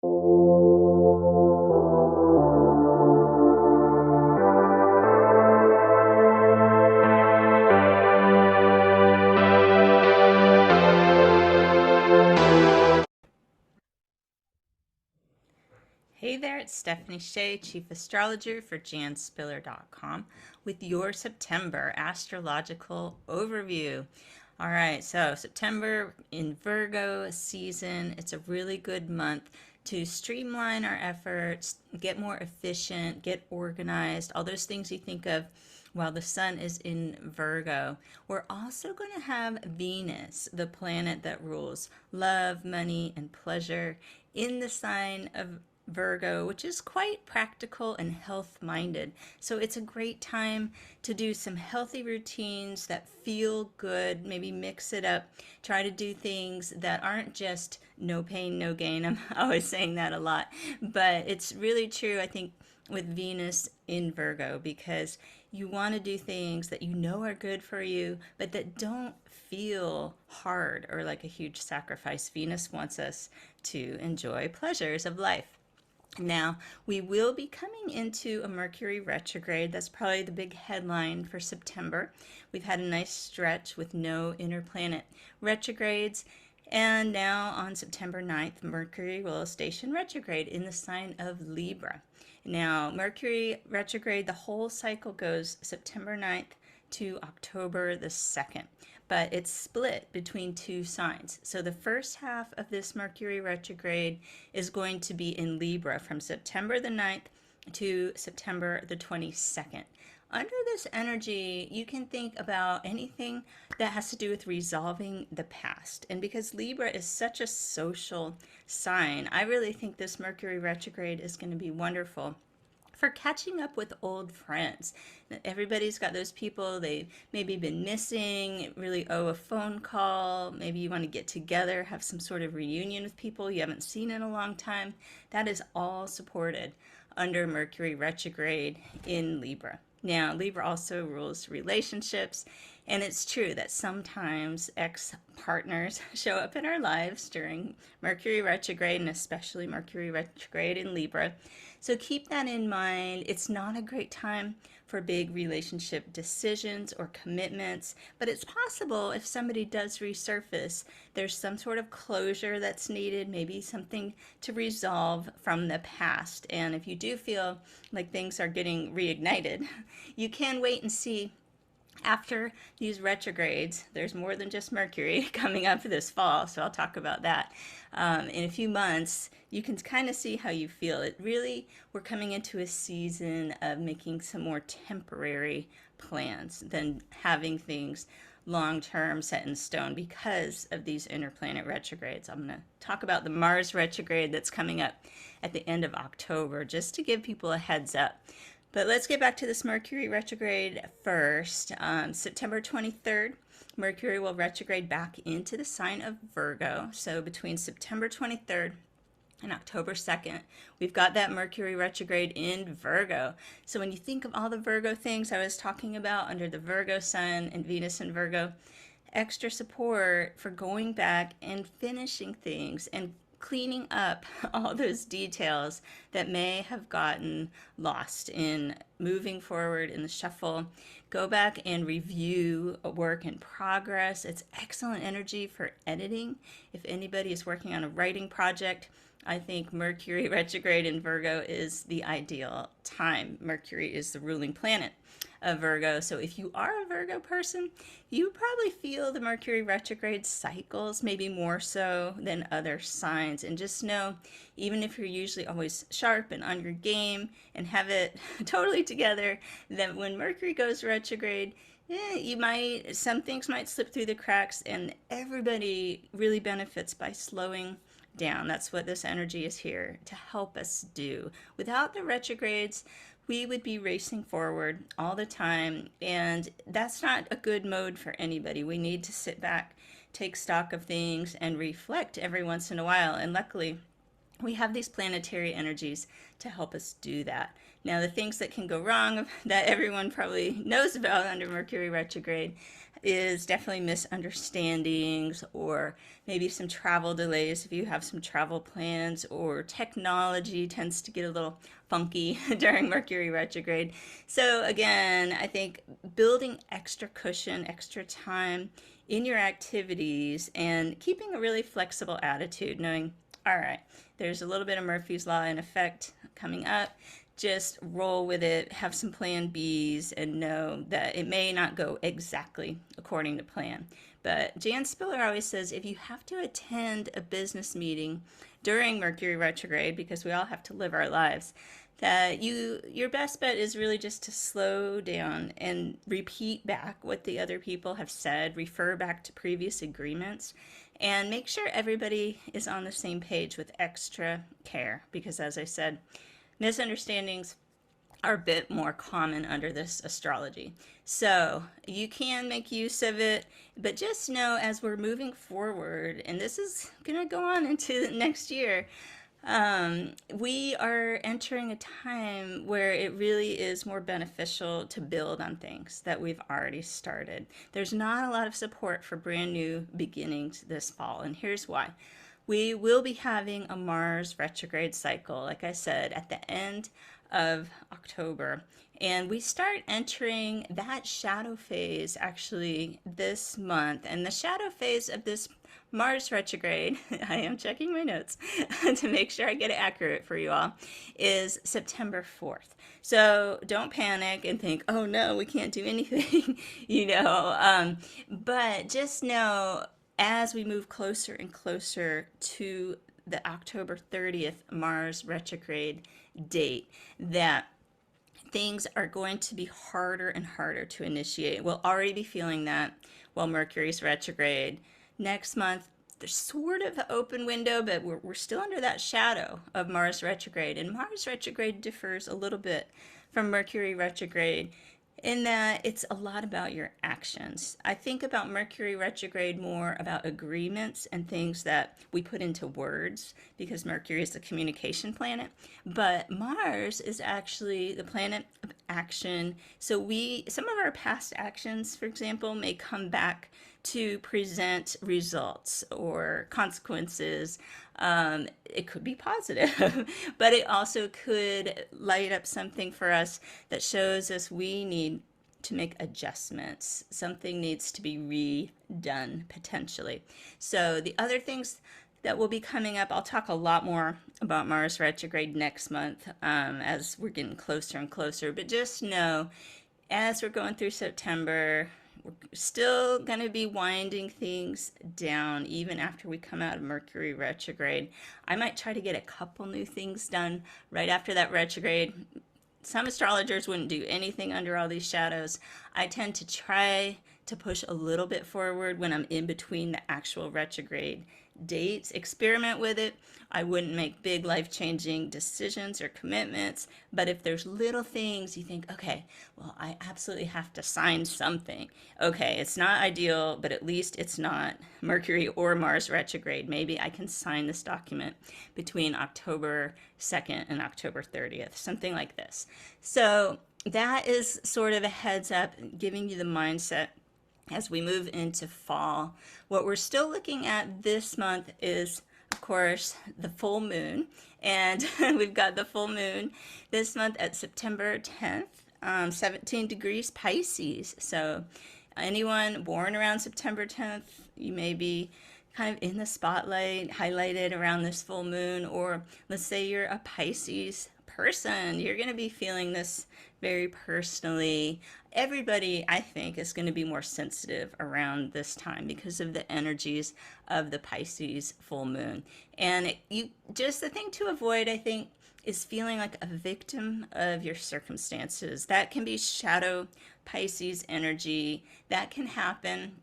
Hey there, it's Stephanie Shea, Chief Astrologer for janspiller.com with your September astrological overview. All right, so September in Virgo season, it's a really good month to streamline our efforts, get more efficient, get organized, all those things you think of while the sun is in Virgo. We're also going to have Venus, the planet that rules love, money, and pleasure, in the sign of Virgo, which is quite practical and health minded. So it's a great time to do some healthy routines that feel good, maybe mix it up, try to do things that aren't just no pain, no gain. I'm always saying that a lot, but it's really true, I think, with Venus in Virgo, because you want to do things that you know are good for you, but that don't feel hard or like a huge sacrifice. Venus wants us to enjoy pleasures of life. Now, we will be coming into a Mercury retrograde. That's probably the big headline for September. We've had a nice stretch with no inner planet retrogrades. And now on September 9th, Mercury will station retrograde in the sign of Libra. Now, Mercury retrograde, the whole cycle goes September 9th to October the 2nd, but it's split between two signs. So the first half of this Mercury retrograde is going to be in Libra from September the 9th to September the 22nd. Under this energy, you can think about anything that has to do with resolving the past. And because Libra is such a social sign, I really think this Mercury retrograde is going to be wonderful for catching up with old friends. Everybody's got those people they maybe been missing, really owe a phone call. Maybe you want to get together, have some sort of reunion with people you haven't seen in a long time. That is all supported under Mercury retrograde in Libra. Now, Libra also rules relationships, and it's true that sometimes ex-partners show up in our lives during Mercury retrograde, and especially Mercury retrograde in Libra. So keep that in mind. It's not a great time for big relationship decisions or commitments, but it's possible if somebody does resurface, there's some sort of closure that's needed, maybe something to resolve from the past. And if you do feel like things are getting reignited, you can wait and see after these retrogrades. There's more than just Mercury coming up this fall, so I'll talk about that in a few months. You can kind of see how you feel. It really, we're coming into a season of making some more temporary plans than having things long term set in stone because of these interplanet retrogrades. I'm going to talk about the Mars retrograde that's coming up at the end of October, just to give people a heads up. But let's get back to this Mercury retrograde first. September 23rd, Mercury will retrograde back into the sign of Virgo. So between September 23rd and October 2nd, we've got that Mercury retrograde in Virgo. So when you think of all the Virgo things I was talking about under the Virgo sun and Venus in Virgo, extra support for going back and finishing things and cleaning up all those details that may have gotten lost in moving forward in the shuffle. Go back and review a work in progress. It's excellent energy for editing. If anybody is working on a writing project, I think Mercury retrograde in Virgo is the ideal time. Mercury is the ruling planet of Virgo. So if you are a Virgo person, you probably feel the Mercury retrograde cycles, maybe more so than other signs. And just know, even if you're usually always sharp and on your game and have it totally together, that when Mercury goes retrograde, some things might slip through the cracks, and everybody really benefits by slowing down. That's what this energy is here to help us do. Without the retrogrades, we would be racing forward all the time, and that's not a good mode for anybody. We need to sit back, take stock of things, and reflect every once in a while. And luckily, we have these planetary energies to help us do that. Now, the things that can go wrong that everyone probably knows about under Mercury retrograde is definitely misunderstandings, or maybe some travel delays if you have some travel plans, or technology tends to get a little funky during Mercury retrograde. So again, I think building extra cushion, extra time in your activities, and keeping a really flexible attitude, knowing, all right, there's a little bit of Murphy's Law in effect coming up. Just roll with it, have some plan Bs, and know that it may not go exactly according to plan. But Jan Spiller always says if you have to attend a business meeting during Mercury retrograde, because we all have to live our lives, that your best bet is really just to slow down and repeat back what the other people have said, refer back to previous agreements, and make sure everybody is on the same page with extra care, because as I said, misunderstandings are a bit more common under this astrology. So you can make use of it, but just know as we're moving forward, and this is going to go on into next year, we are entering a time where it really is more beneficial to build on things that we've already started. There's not a lot of support for brand new beginnings this fall, and here's why. We will be having a Mars retrograde cycle, like I said, at the end of October. And we start entering that shadow phase actually this month. And the shadow phase of this Mars retrograde, I am checking my notes to make sure I get it accurate for you all, is September 4th. So don't panic and think, oh no, we can't do anything, but just know as we move closer and closer to the October 30th Mars retrograde date, that things are going to be harder and harder to initiate. We'll already be feeling that while Mercury's retrograde. Next month, there's sort of an open window, but we're still under that shadow of Mars retrograde. And Mars retrograde differs a little bit from Mercury retrograde in that it's a lot about your actions. I think about Mercury retrograde more about agreements and things that we put into words, because Mercury is the communication planet, but Mars is actually the planet of action. So some of our past actions, for example, may come back to present results or consequences. It could be positive, but it also could light up something for us that shows us we need to make adjustments. Something needs to be redone potentially. So the other things that will be coming up, I'll talk a lot more about Mars retrograde next month as we're getting closer and closer, but just know as we're going through September, we're still going to be winding things down even after we come out of Mercury retrograde. I might try to get a couple new things done right after that retrograde. Some astrologers wouldn't do anything under all these shadows. I tend to try to push a little bit forward when I'm in between the actual retrograde dates. Experiment with it. I wouldn't make big life-changing decisions or commitments, but if there's little things you think, okay, well, I absolutely have to sign something. Okay, it's not ideal, but at least it's not Mercury or Mars retrograde. Maybe I can sign this document between October 2nd and October 30th, something like this. So that is sort of a heads up, giving you the mindset as we move into fall. What we're still looking at this month is, of course, the full moon. And we've got the full moon this month at September 10th, 17 degrees Pisces. So anyone born around September 10th, you may be kind of in the spotlight, highlighted around this full moon. Or let's say you're a Pisces person, you're going to be feeling this very personally. Everybody, I think, is going to be more sensitive around this time because of the energies of the Pisces full moon. And just the thing to avoid, I think, is feeling like a victim of your circumstances. That can be shadow Pisces energy. That can happen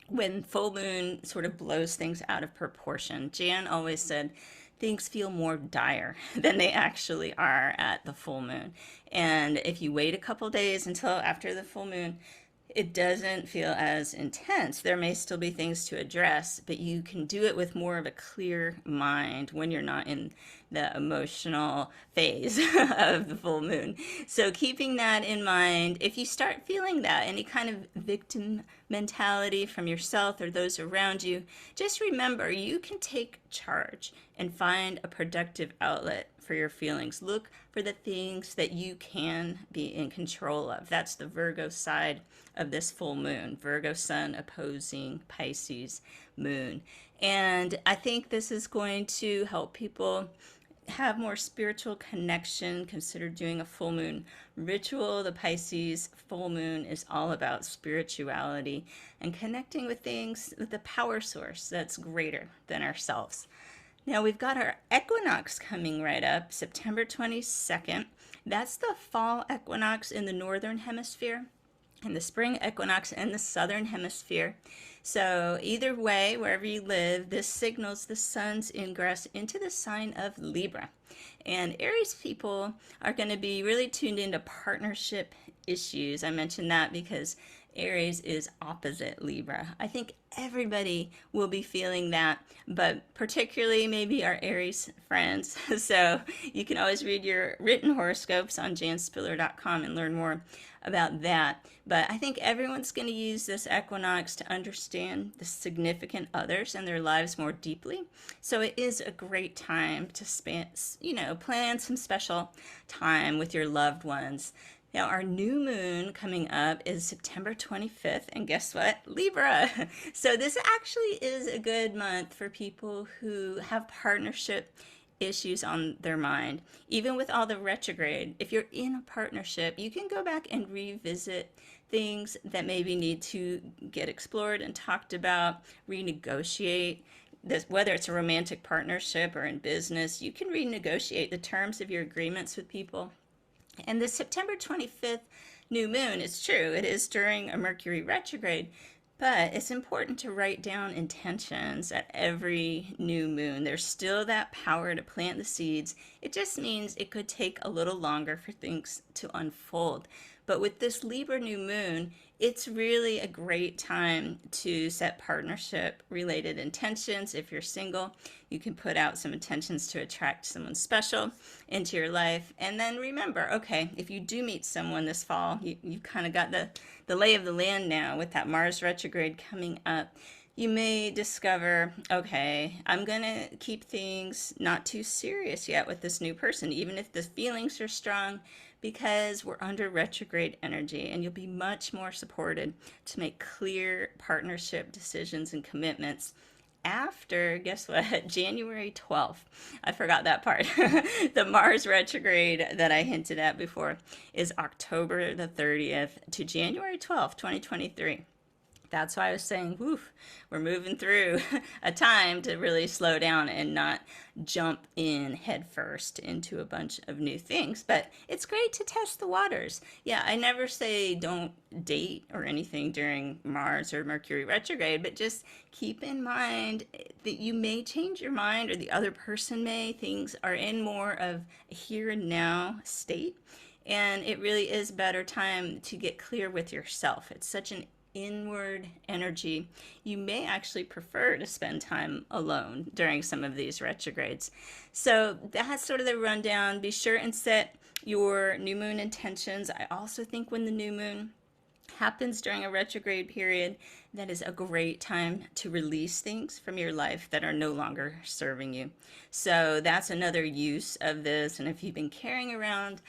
when full moon sort of blows things out of proportion. Jan always said, things feel more dire than they actually are at the full moon. And if you wait a couple days until after the full moon, it doesn't feel as intense. There may still be things to address, but you can do it with more of a clear mind when you're not in the emotional phase of the full moon. So, keeping that in mind, if you start feeling that, any kind of victim mentality from yourself or those around you, just remember you can take charge and find a productive outlet for your feelings. Look for the things that you can be in control of. That's the Virgo side of this full moon. Virgo sun opposing Pisces moon. And I think this is going to help people have more spiritual connection. Consider doing a full moon ritual. The Pisces full moon is all about spirituality and connecting with things, with the power source that's greater than ourselves. Now we've got our equinox coming right up, September 22nd. That's the fall equinox in the northern hemisphere and the spring equinox in the southern hemisphere. So either way, wherever you live, this signals the sun's ingress into the sign of Libra. And Aries people are going to be really tuned into partnership issues. I mentioned that because Aries is opposite Libra. I think everybody will be feeling that, but particularly maybe our Aries friends. So you can always read your written horoscopes on janspiller.com and learn more about that. But I think everyone's going to use this equinox to understand the significant others in their lives more deeply. So it is a great time to plan some special time with your loved ones. Now, our new moon coming up is September 25th, and guess what? Libra. So this actually is a good month for people who have partnership issues on their mind. Even with all the retrograde, if you're in a partnership, you can go back and revisit things that maybe need to get explored and talked about, renegotiate. This, whether it's a romantic partnership or in business, you can renegotiate the terms of your agreements with people. And the September 25th new moon, it's true, it is during a Mercury retrograde, but it's important to write down intentions at every new moon. There's still that power to plant the seeds. It just means it could take a little longer for things to unfold. But with this Libra new moon, it's really a great time to set partnership related intentions. If you're single, you can put out some intentions to attract someone special into your life. And then remember, okay, if you do meet someone this fall, you've kind of got the lay of the land now with that Mars retrograde coming up. You may discover, okay, I'm going to keep things not too serious yet with this new person, even if the feelings are strong, because we're under retrograde energy, and you'll be much more supported to make clear partnership decisions and commitments after, guess what, January 12th. I forgot that part. The Mars retrograde that I hinted at before is October the 30th to January 12th, 2023. That's why I was saying, woof, we're moving through a time to really slow down and not jump in headfirst into a bunch of new things. But it's great to test the waters. Yeah, I never say don't date or anything during Mars or Mercury retrograde, but just keep in mind that you may change your mind, or the other person may. Things are in more of a here and now state. And it really is a better time to get clear with yourself. It's such an inward energy. You may actually prefer to spend time alone during some of these retrogrades. So that's sort of the rundown. Be sure and set your new moon intentions. I also think when the new moon happens during a retrograde period, that is a great time to release things from your life that are no longer serving you. So that's another use of this. And if you've been carrying around,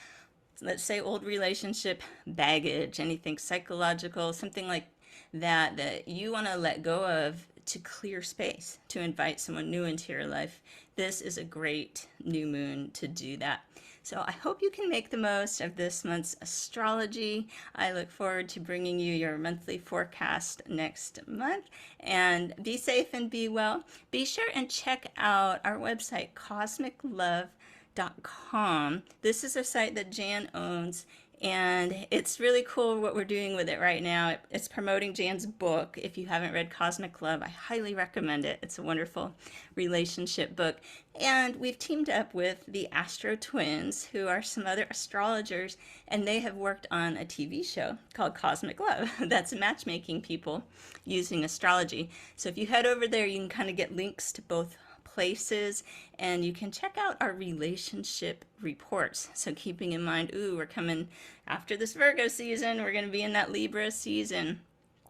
let's say, old relationship baggage, anything psychological, something like that you want to let go of to clear space, to invite someone new into your life, this is a great new moon to do that. So I hope you can make the most of this month's astrology. I look forward to bringing you your monthly forecast next month. And be safe and be well. Be sure and check out our website, cosmiclove.com. This is a site that Jan owns. And it's really cool what we're doing with it right now. It's promoting Jan's book. If you haven't read Cosmic Love, I highly recommend it. It's a wonderful relationship book. And we've teamed up with the Astro Twins, who are some other astrologers, and they have worked on a TV show called Cosmic Love that's matchmaking people using astrology. So if you head over there, you can kind of get links to both places, and you can check out our relationship reports. So keeping in mind, ooh, we're coming after this Virgo season, we're going to be in that Libra season.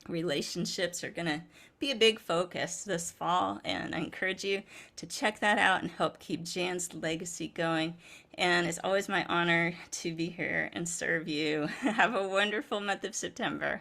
Relationships are going to be a big focus this fall, and I encourage you to check that out and help keep Jan's legacy going. And it's always my honor to be here and serve you. Have a wonderful month of September.